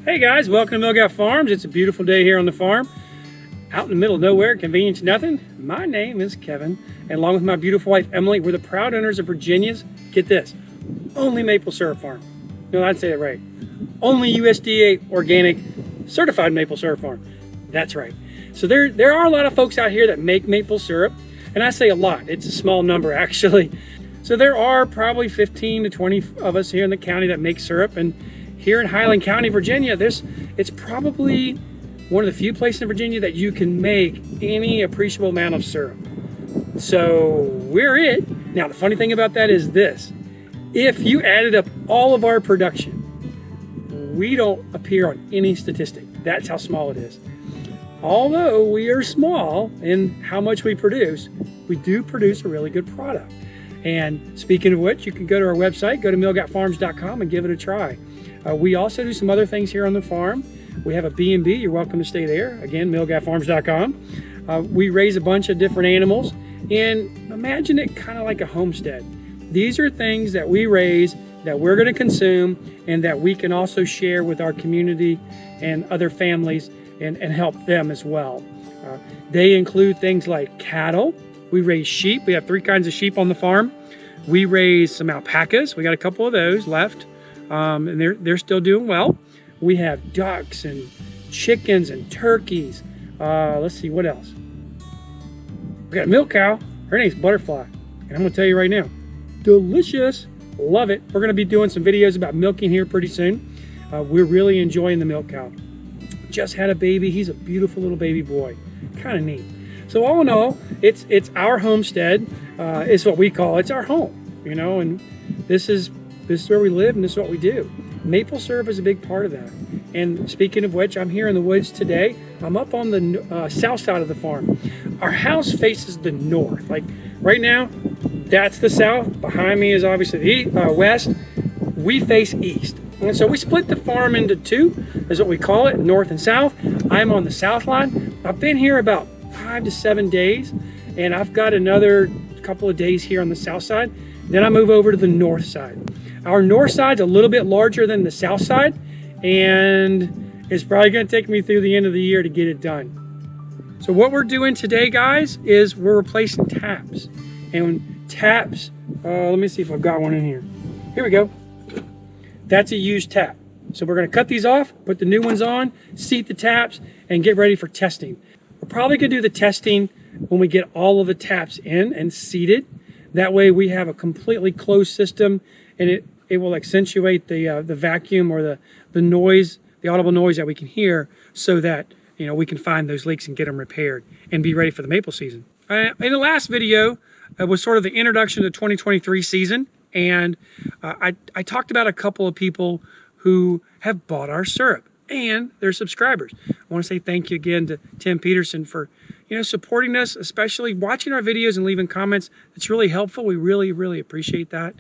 Hey guys, welcome to Milgap Farms. It's a beautiful day here on the farm, out in the middle of nowhere, convenient to nothing. My name is Kevin, and along with my beautiful wife Emily, we're the proud owners of Virginia's, get this, only maple syrup farm. No, I'd say it right. Only USDA organic certified maple syrup farm. That's right. So there are a lot of folks out here that make maple syrup, and I say a lot. It's a small number actually. So there are probably 15 to 20 of us here in the county that make syrup, and here in Highland County, Virginia, it's probably one of the few places in Virginia that you can make any appreciable amount of syrup. So we're it. Now, the funny thing about that is this. If you added up all of our production, we don't appear on any statistic. That's how small it is. Although we are small in how much we do produce a really good product. And speaking of which, you can go to our website, go to milgapfarms.com and give it a try. We also do some other things here on the farm. We have a B&B, you're welcome to stay there. Again, milgapfarms.com. We raise a bunch of different animals, and imagine it kind of like a homestead. These are things that we raise that we're going to consume and that we can also share with our community and other families and help them as well. They include things like cattle. We raise sheep. We have 3 kinds of sheep on the farm. We raise some alpacas. We got a couple of those left. And they're still doing well. We have ducks and chickens and turkeys. Let's see, what else? We got a milk cow. Her name's Butterfly. And I'm going to tell you right now, delicious. Love it. We're going to be doing some videos about milking here pretty soon. We're really enjoying the milk cow. Just had a baby. He's a beautiful little baby boy. Kind of neat. So all in all, it's our homestead. It's what we call, it's our home, you know, and this is where we live and this is what we do. Maple syrup is a big part of that. And speaking of which, I'm here in the woods today. I'm up on the south side of the farm. Our house faces the north. Like right now, that's the south. Behind me is obviously the west. We face east. And so we split the farm into 2, is what we call it, north and south. I'm on the south line. I've been here about 5 to 7 days, and I've got another couple of days here on the south side. Then I move over to the north side. Our north side's a little bit larger than the south side, and it's probably going to take me through the end of the year to get it done. So what we're doing today, guys, is we're replacing taps. And taps, let me see if I've got one in here. Here we go. That's a used tap. So we're going to cut these off, put the new ones on, seat the taps, and get ready for testing. We're probably going to do the testing when we get all of the taps in and seated. That way we have a completely closed system, and it will accentuate the vacuum or the noise, the audible noise that we can hear, so that we can find those leaks and get them repaired and be ready for the maple season. In the last video was sort of the introduction to the 2023 season, and I talked about a couple of people who have bought our syrup and their subscribers. I want to say thank you again to Tim Peterson for supporting us, especially watching our videos and leaving comments. It's really helpful. We really, really appreciate that.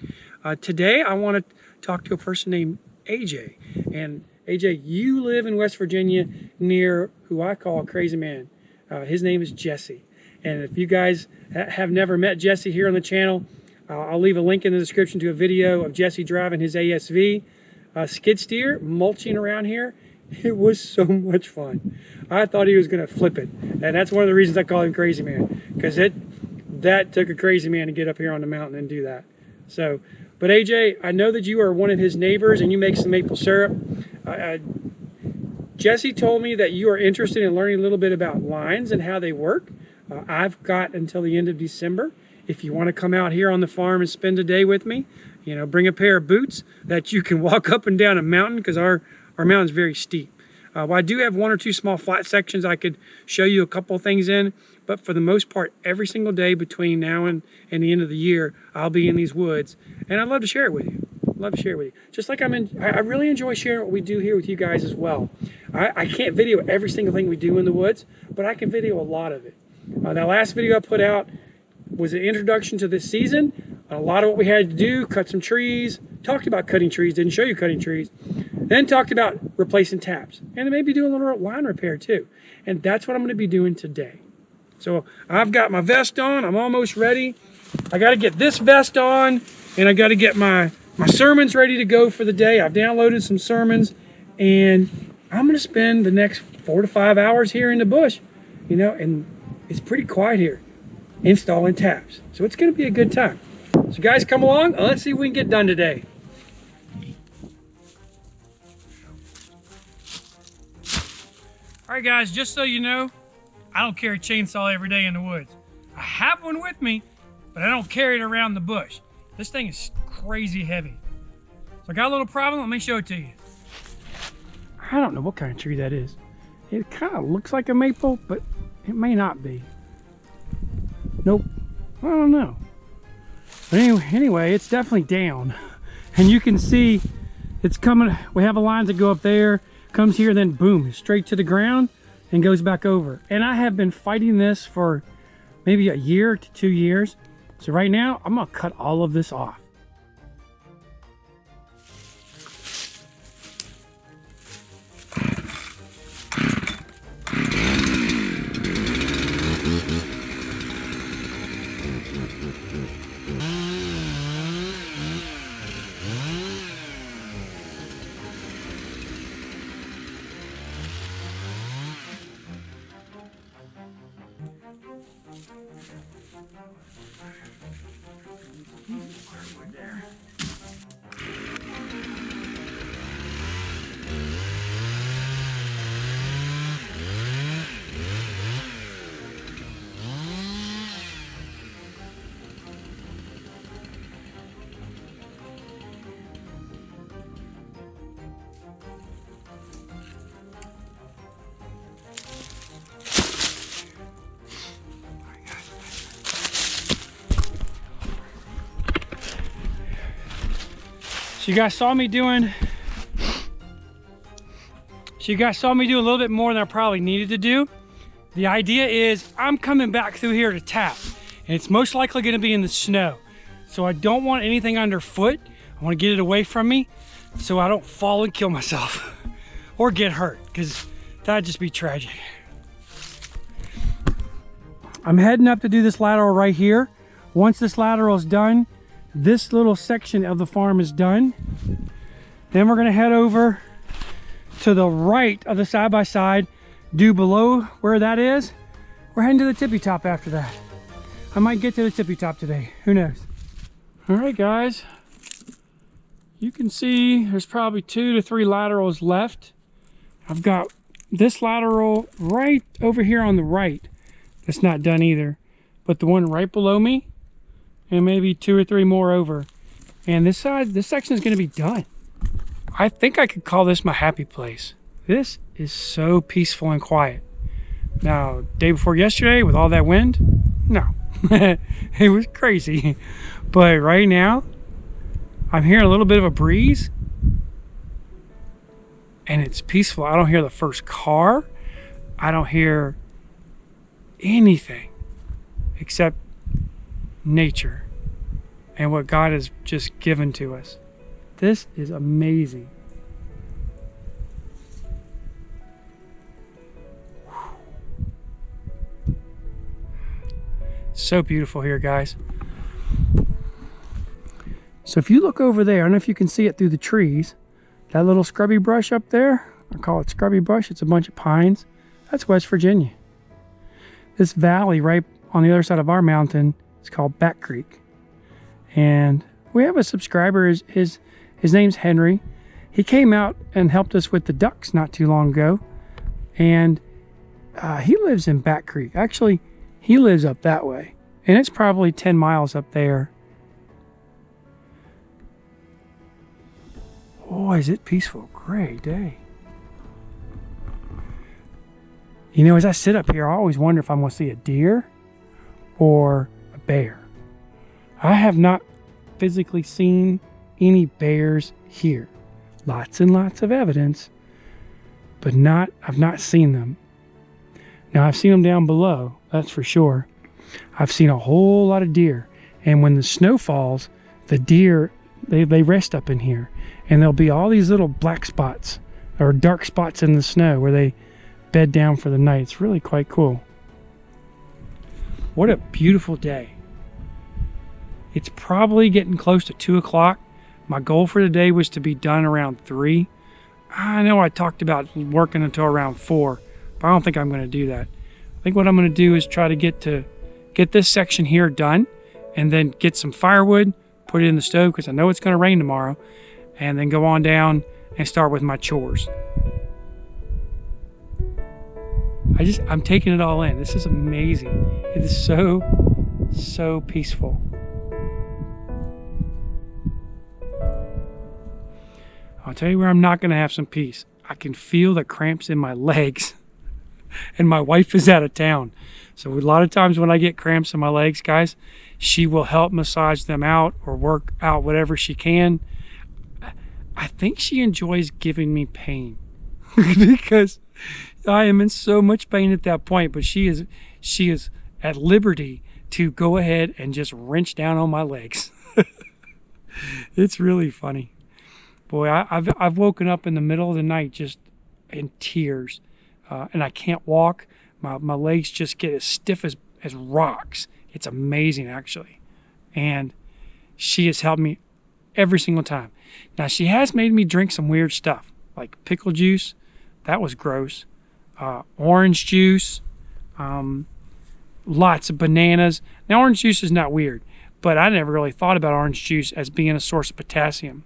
Today, I want to talk to a person named AJ. And AJ, you live in West Virginia near who I call a crazy man. His name is Jesse. And if you guys have never met Jesse here on the channel, I'll leave a link in the description to a video of Jesse driving his ASV skid steer, mulching around here. It was so much fun. I thought he was going to flip it. And that's one of the reasons I call him Crazy Man, because that took a crazy man to get up here on the mountain and do that. So, but AJ, I know that you are one of his neighbors and you make some maple syrup. Jesse told me that you are interested in learning a little bit about lines and how they work. I've got until the end of December. If you want to come out here on the farm and spend a day with me, bring a pair of boots that you can walk up and down a mountain, because our mountain's very steep. Well, I do have 1 or 2 small flat sections I could show you a couple things in, but for the most part, every single day between now and the end of the year, I'll be in these woods, and I'd love to share it with you. Love to share it with you. Just like I really enjoy sharing what we do here with you guys as well. I can't video every single thing we do in the woods, but I can video a lot of it. That last video I put out was an introduction to this season. A lot of what we had to do, cut some trees, talked about cutting trees, didn't show you cutting trees. Then talked about replacing taps and maybe doing a little line repair too. And that's what I'm going to be doing today. So I've got my vest on. I'm almost ready. I got to get this vest on, and I got to get my sermons ready to go for the day. I've downloaded some sermons, and I'm going to spend the next 4 to 5 hours here in the bush, you know, and it's pretty quiet here, installing taps. So it's going to be a good time. So guys, come along. Let's see what we can get done today. All right, guys, just so you know, I don't carry a chainsaw every day in the woods. I have one with me, but I don't carry it around the bush. This thing is crazy heavy. So I got a little problem. Let me show it to you. I don't know what kind of tree that is. It kind of looks like a maple, but it may not be. Nope, I don't know. But anyway, it's definitely down. And you can see it's coming. We have a line to go up there, comes here, then boom, straight to the ground and goes back over. And I have been fighting this for maybe a year to 2 years. So right now, I'm gonna cut all of this off. So you guys saw me do a little bit more than I probably needed to do. The idea is I'm coming back through here to tap, and it's most likely going to be in the snow. So I don't want anything underfoot. I want to get it away from me so I don't fall and kill myself or get hurt, because that'd just be tragic. I'm heading up to do this lateral right here. Once this lateral is done, this little section of the farm is done. Then we're going to head over to the right of the side-by-side, do below where that is. We're heading to the tippy top after that. I might get to the tippy top today, who knows. All right, guys, you can see there's probably 2 to 3 laterals left. I've got this lateral right over here on the right that's not done either, but the one right below me, and maybe 2 or 3 more over. And this section is going to be done. I think I could call this my happy place. This is so peaceful and quiet. Now, day before yesterday with all that wind, no, it was crazy. But right now, I'm hearing a little bit of a breeze, and it's peaceful. I don't hear the first car. I don't hear anything except nature and what God has just given to us. This is amazing. So beautiful here, guys. So if you look over there, I don't know if you can see it through the trees, that little scrubby brush up there, I call it scrubby brush, it's a bunch of pines. That's West Virginia. This valley right on the other side of our mountain is called Back Creek. And we have a subscriber, his name's Henry. He came out and helped us with the ducks not too long ago. And he lives in Back Creek. Actually, he lives up that way. And it's probably 10 miles up there. Oh, is it peaceful? Great day. You know, as I sit up here, I always wonder if I'm going to see a deer or a bear. I have not physically seen any bears here. Lots and lots of evidence, but I've not seen them. Now, I've seen them down below, that's for sure. I've seen a whole lot of deer. And when the snow falls, the deer, they rest up in here. And there'll be all these little black spots or dark spots in the snow where they bed down for the night. It's really quite cool. What a beautiful day. It's probably getting close to 2 o'clock. My goal for today was to be done around 3, I know I talked about working until around 4, but I don't think I'm going to do that. I think what I'm going to do is try to get this section here done, and then get some firewood, put it in the stove because I know it's going to rain tomorrow, and then go on down and start with my chores. I'm taking it all in. This is amazing. It is so peaceful. I'll tell you where I'm not going to have some peace. I can feel the cramps in my legs, and my wife is out of town. So a lot of times when I get cramps in my legs, guys, she will help massage them out or work out whatever she can. I think she enjoys giving me pain because I am in so much pain at that point, but she is at liberty to go ahead and just wrench down on my legs. It's really funny. Boy, I've woken up in the middle of the night just in tears, and I can't walk. My legs just get as stiff as rocks. It's amazing, actually. And she has helped me every single time. Now, she has made me drink some weird stuff, like pickle juice. That was gross. Orange juice. Lots of bananas. Now, orange juice is not weird, but I never really thought about orange juice as being a source of potassium.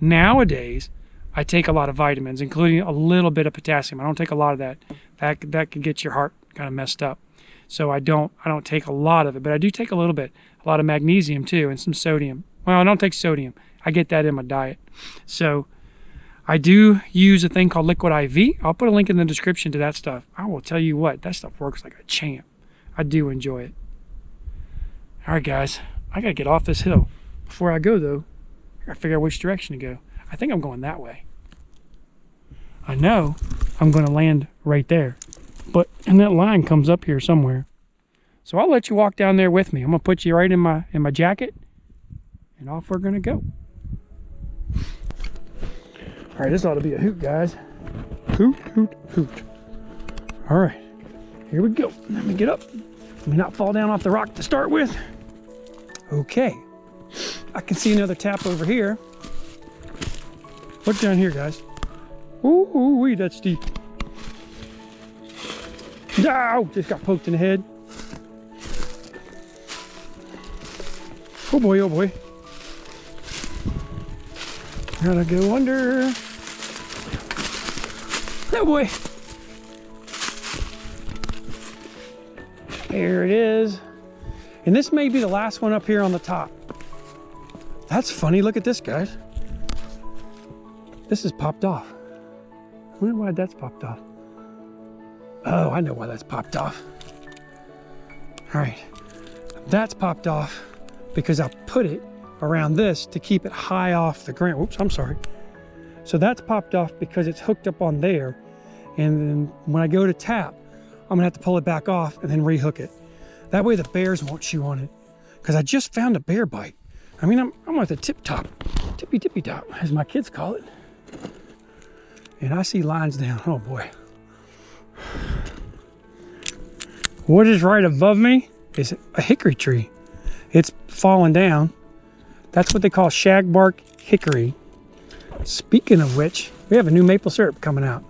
Nowadays, I take a lot of vitamins, including a little bit of potassium. I don't take a lot of that. That can get your heart kind of messed up. So I don't take a lot of it, but I do take a little bit. A lot of magnesium too, and some sodium. Well, I don't take sodium. I get that in my diet. So I do use a thing called Liquid IV. I'll put a link in the description to that stuff. I will tell you what, that stuff works like a champ. I do enjoy it. All right, guys, I gotta get off this hill. Before I go though, I gotta figure out which direction to go. I think I'm going that way. I know I'm gonna land right there, but and that line comes up here somewhere. So I'll let you walk down there with me. I'm gonna put you right in my jacket, and off we're gonna go. All right, this ought to be a hoot, guys. Hoot, hoot, hoot. All right, here we go. Let me get up. Let me not fall down off the rock to start with. Okay, I can see another tap over here. Look down here, guys. Ooh, that's steep. Ow, just got poked in the head. Oh boy, oh boy. Gotta go under. Oh boy. There it is. And this may be the last one up here on the top. That's funny. Look at this, guys. This is popped off. I wonder why that's popped off. Oh, I know why that's popped off. All right. That's popped off because I put it around this to keep it high off the ground. Oops, I'm sorry. So that's popped off because it's hooked up on there. And then when I go to tap, I'm gonna have to pull it back off and then rehook it. That way the bears won't chew on it. Because I just found a bear bite. I mean, I'm at the tippy top, as my kids call it. And I see lines down. Oh boy. What is right above me is a hickory tree. It's fallen down. That's what they call shagbark hickory. Speaking of which, we have a new maple syrup coming out.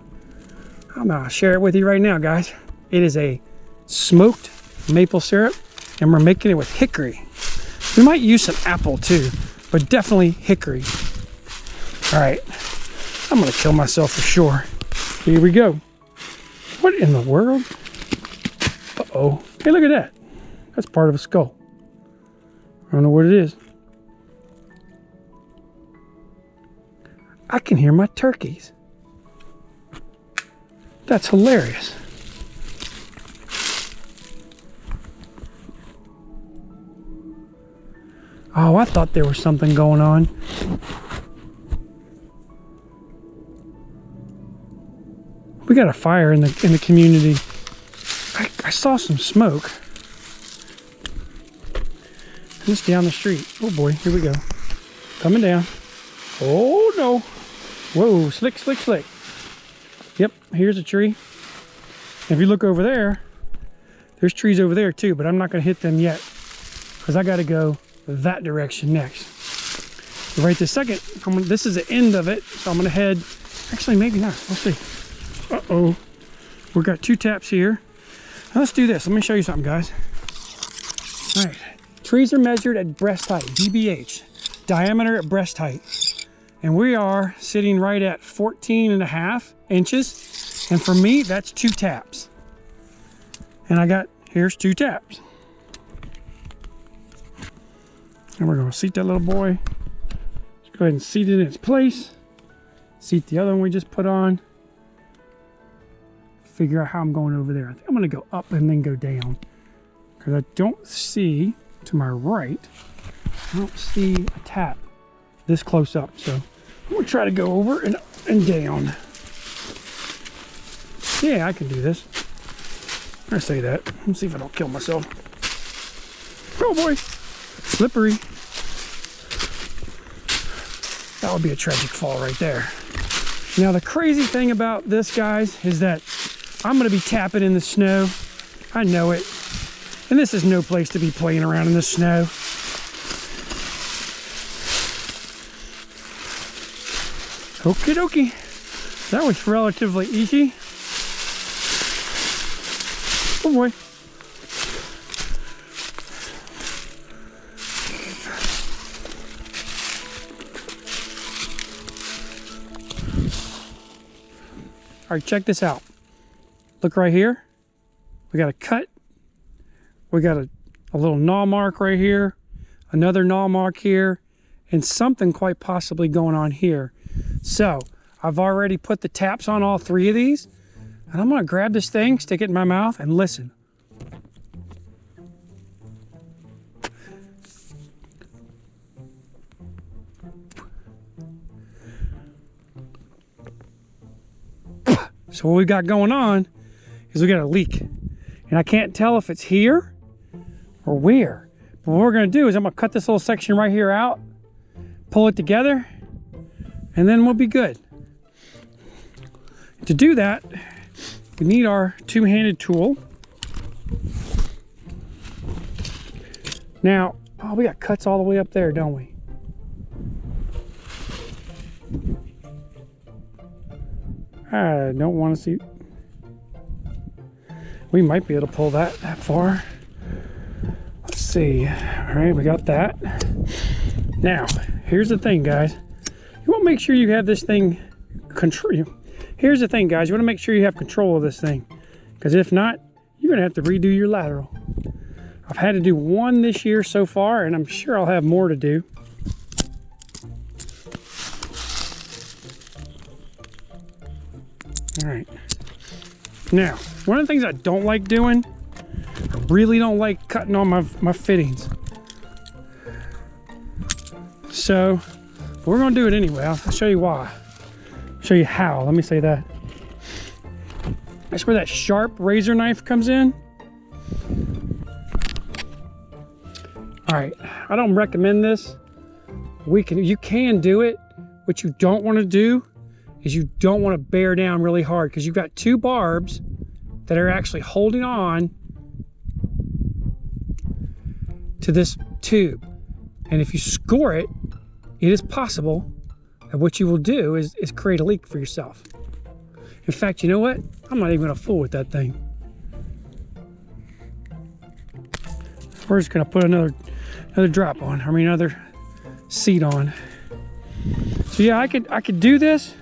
I'm gonna share it with you right now, guys. It is a smoked maple syrup, and we're making it with hickory. We might use some apple too, but definitely hickory. All right, I'm gonna kill myself for sure. Here we go. What in the world? Uh-oh. Hey, look at that. That's part of a skull. I don't know what it is. I can hear my turkeys. That's hilarious. Oh, I thought there was something going on. We got a fire in the community. I saw some smoke. Just down the street. Oh boy, here we go. Coming down. Oh no. Whoa, slick, slick, slick. Yep, here's a tree. If you look over there, there's trees over there too, but I'm not gonna hit them yet because I gotta go that direction next. Right this second, this is the end of it, so I'm gonna head Actually, maybe not. We'll see. Uh-oh. We've got 2 taps here. Now let's do this. Let me show you something, guys. All right. Trees are measured at breast height, DBH, diameter at breast height. And we are sitting right at 14.5 inches. And for me, that's 2 taps. And here's 2 taps. And we're gonna seat that little boy. Let's go ahead and seat it in its place. Seat the other one we just put on. Figure out how I'm going over there. I think I'm gonna go up and then go down, because I don't see, to my right, I don't see a tap this close up. So I'm gonna try to go over and down. Yeah, I can do this. I say that. Let's see if I don't kill myself. Oh boy, slippery. That would be a tragic fall right there. Now the crazy thing about this, guys, is that I'm gonna be tapping in the snow. I know it. And this is no place to be playing around in the snow. Okie dokie. That was relatively easy. Oh boy. All right, check this out. Look right here. We got a cut. We got a little gnaw mark right here. Another gnaw mark here. And something quite possibly going on here. So I've already put the taps on all 3 of these. And I'm going to grab this thing, stick it in my mouth, and listen. So what we got going on is we got a leak. And I can't tell if it's here or where. But what we're going to do is I'm going to cut this little section right here out, pull it together, and then we'll be good. To do that, we need our 2-handed tool. Now, oh, we got cuts all the way up there, don't we? I don't want to see. We might be able to pull that far. Let's see. All right, we got that. Now, here's the thing, guys. You want to make sure you have this thing control. Here's the thing, guys. You want to make sure you have control of this thing, because if not, you're gonna have to redo your lateral. I've had to do 1 this year so far, and I'm sure I'll have more to do. All right. Now, one of the things I don't like doing, I really don't like cutting on my fittings. So, we're gonna do it anyway. I'll show you why. I'll show you how. Let me say that. That's where that sharp razor knife comes in. All right, I don't recommend this. You can do it. What you don't want to do is you don't want to bear down really hard, because you've got 2 barbs that are actually holding on to this tube. And if you score it, it is possible that what you will do is create a leak for yourself. In fact, you know what? I'm not even gonna fool with that thing. We're just gonna put another drop on, another seat on. So yeah, I could do this,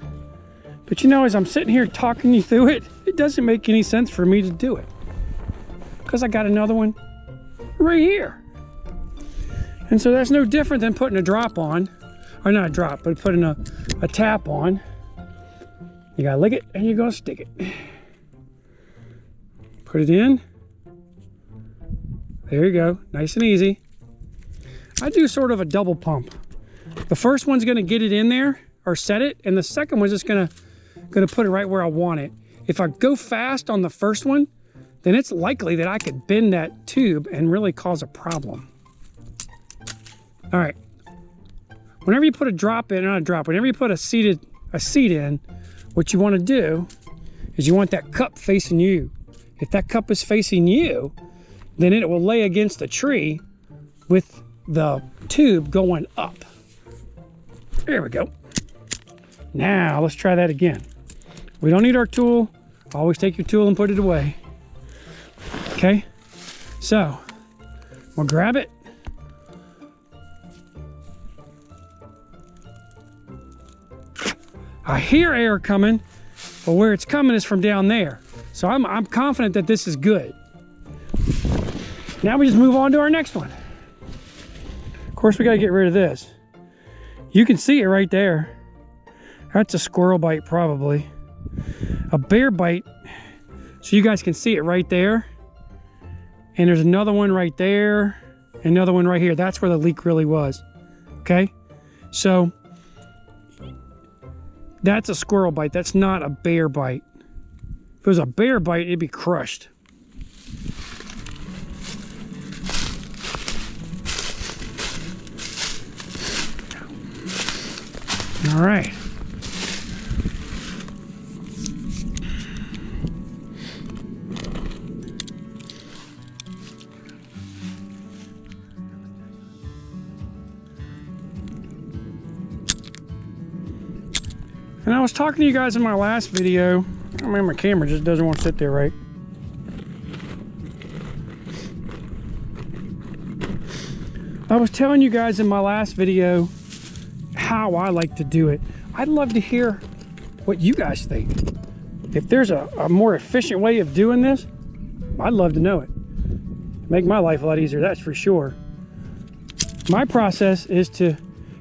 but you know, as I'm sitting here talking you through it, it doesn't make any sense for me to do it, because I got another one right here. And so that's no different than putting a drop on, or not a drop, but putting a tap on. You gotta lick it and you're gonna stick it. Put it in. There you go, nice and easy. I do sort of a double pump. The first one's gonna get it in there or set it, and the second one's just gonna put it right where I want it. If I go fast on the first one, then it's likely that I could bend that tube and really cause a problem. All right, whenever you put a drop in, not a drop, whenever you put a seat in, what you want to do is you want that cup facing you. If that cup is facing you, then it will lay against the tree with the tube going up. There we go. Now let's try that again. We don't need our tool. Always take your tool and put it away. Okay, so we'll grab it. I hear air coming, but where it's coming is from down there. So I'm confident that this is good. Now we just move on to our next one. Of course, we got to get rid of this. You can see it right there. That's a squirrel bite, probably. A bear bite, so you guys can see it right there. And there's another one right there, another one right here. That's where the leak really was. Okay, so that's a squirrel bite. That's not a bear bite. If it was a bear bite, it'd be crushed. All right. And I was talking to you guys in my last video. I mean, my camera just doesn't want to sit there right. I was telling you guys in my last video how I like to do it. I'd love to hear what you guys think. If there's a more efficient way of doing this, I'd love to know it. Make my life a lot easier, that's for sure. My process is to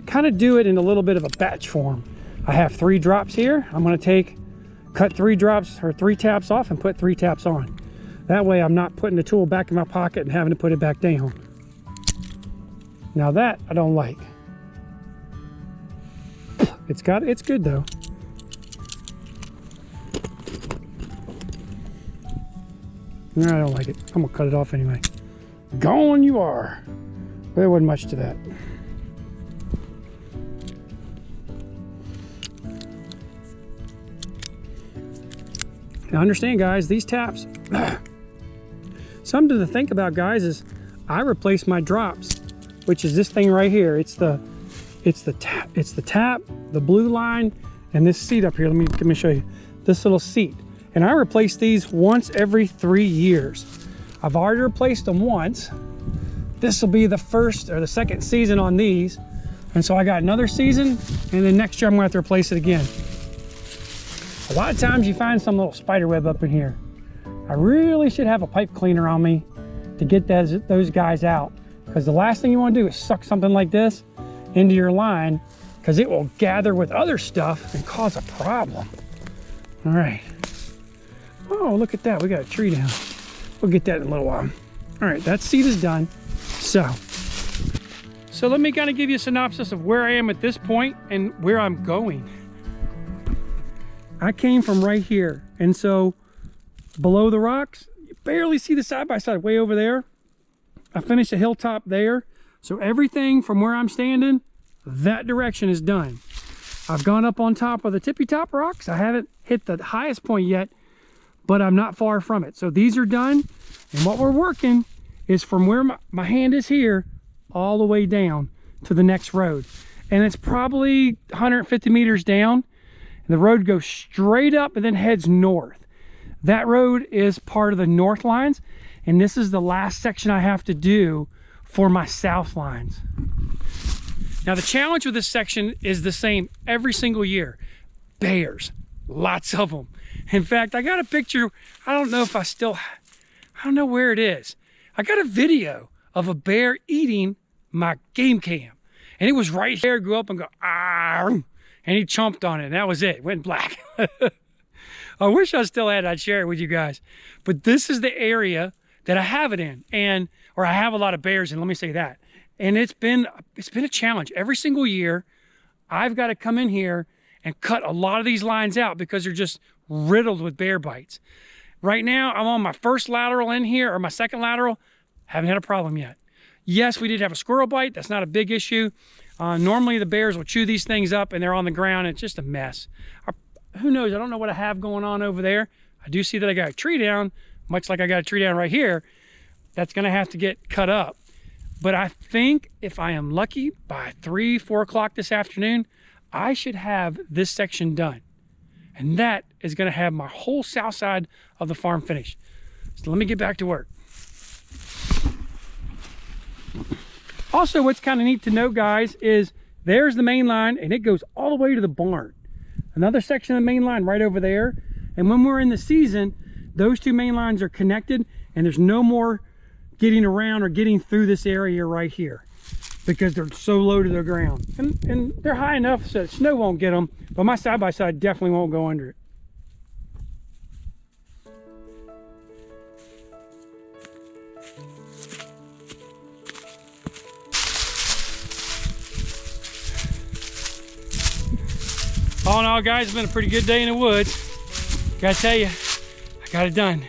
kind of do it in a little bit of a batch form. I have 3 drops here. I'm going to cut 3 drops or 3 taps off and put 3 taps on. That way I'm not putting the tool back in my pocket and having to put it back down. Now that I don't like. It's good though. No, I don't like it. I'm gonna cut it off anyway. Gone you are. There wasn't much to that. Now understand, guys, these taps, something to think about, guys, is I replace my drops, which is this thing right here. It's the tap, the blue line, and this seat up here. Let me show you this little seat. And I replace these once every 3 years. I've already replaced them once. This will be the first or the second season on these. And so I got another season, and then next year I'm gonna have to replace it again. A lot of times you find some little spider web up in here. I really should have a pipe cleaner on me to get those guys out, because the last thing you want to do is suck something like this into your line, because it will gather with other stuff and cause a problem. All right. Oh, look at that. We got a tree down. We'll get that in a little while. All right, that seat is done. So let me kind of give you a synopsis of where I am at this point and where I'm going. I came from right here, and so below the rocks, you barely see the side-by-side way over there. I finished a hilltop there, so everything from where I'm standing, that direction is done. I've gone up on top of the tippy top rocks. I haven't hit the highest point yet, but I'm not far from it. So these are done, and what we're working is from where my hand is here all the way down to the next road. And it's probably 150 meters down. The road goes straight up and then heads north. That road is part of the north lines, and this is the last section I have to do for my south lines. Now the challenge with this section is the same every single year. Bears, lots of them. In fact, I got a picture, I don't know where it is. I got a video of a bear eating my game cam, and it was right here. Go up and go, ah, and he chomped on it, and that was it. Went black. I wish I still had it. I'd share it with you guys. But this is the area that I have it in, or I have a lot of bears in, let me say that. And it's been a challenge. Every single year, I've got to come in here and cut a lot of these lines out because they're just riddled with bear bites. Right now, I'm on my first lateral in here, or my second lateral. Haven't had a problem yet. Yes, we did have a squirrel bite. That's not a big issue. Normally the bears will chew these things up and they're on the ground. It's just a mess. Who knows? I don't know what I have going on over there. I do see that I got a tree down, much like I got a tree down right here. That's gonna have to get cut up. But I think if I am lucky, by 3, 4 o'clock this afternoon, I should have this section done. And that is going to have my whole south side of the farm finished. So let me get back to work. Also, what's kind of neat to know, guys, is there's the main line and it goes all the way to the barn. Another section of the main line right over there. And when we're in the season, those two main lines are connected and there's no more getting around or getting through this area right here because they're so low to the ground. And they're high enough so that snow won't get them, but my side-by-side definitely won't go under it. All in all, guys, it's been a pretty good day in the woods. Gotta tell you, I got it done.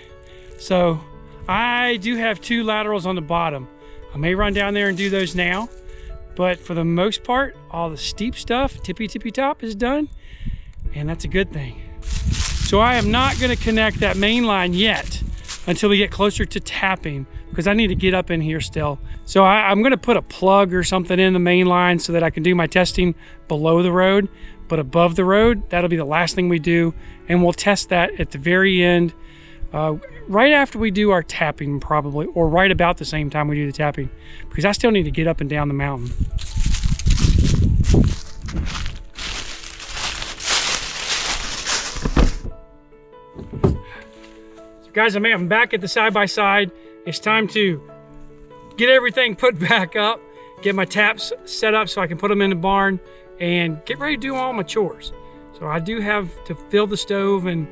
So I do have 2 laterals on the bottom. I may run down there and do those now, but for the most part, all the steep stuff, tippy top, is done, and that's a good thing. So I am not gonna connect that main line yet until we get closer to tapping, because I need to get up in here still. So I'm gonna put a plug or something in the main line so that I can do my testing below the road, but above the road, that'll be the last thing we do, and we'll test that at the very end, right after we do our tapping probably, or right about the same time we do the tapping, because I still need to get up and down the mountain. So guys, I'm back at the side-by-side. It's time to get everything put back up, get my taps set up so I can put them in the barn, and get ready to do all my chores. So I do have to fill the stove and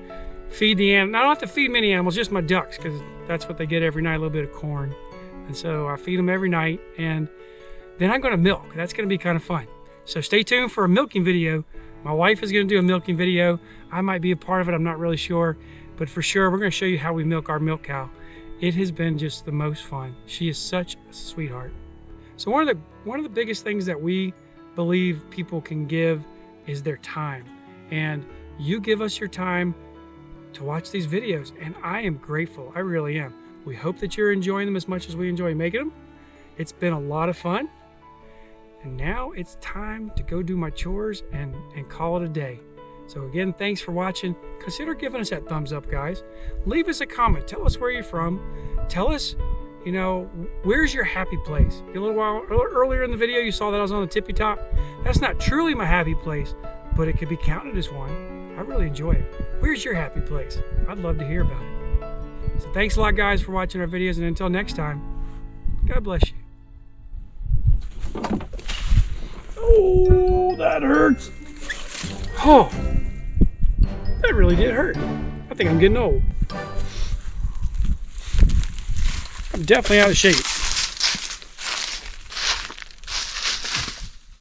feed the animals. I don't have to feed many animals, just my ducks, because that's what they get every night, a little bit of corn. And so I feed them every night, and then I'm gonna milk. That's gonna be kind of fun. So stay tuned for a milking video. My wife is gonna do a milking video. I might be a part of it, I'm not really sure. But for sure, we're gonna show you how we milk our milk cow. It has been just the most fun. She is such a sweetheart. So one of the biggest things that we believe people can give is their time. And you give us your time to watch these videos, and I am grateful. I really am. We hope that you're enjoying them as much as we enjoy making them. It's been a lot of fun. And now it's time to go do my chores and call it a day. So again, thanks for watching. Consider giving us that thumbs up, guys. Leave us a comment. Tell us where you're from. Tell us, you know, where's your happy place? A little while earlier in the video, you saw that I was on the tippy top. That's not truly my happy place, but it could be counted as one. I really enjoy it. Where's your happy place? I'd love to hear about it. So thanks a lot, guys, for watching our videos, and until next time, God bless you. Oh, that hurts. Oh, that really did hurt. I think I'm getting old. I'm definitely out of shape.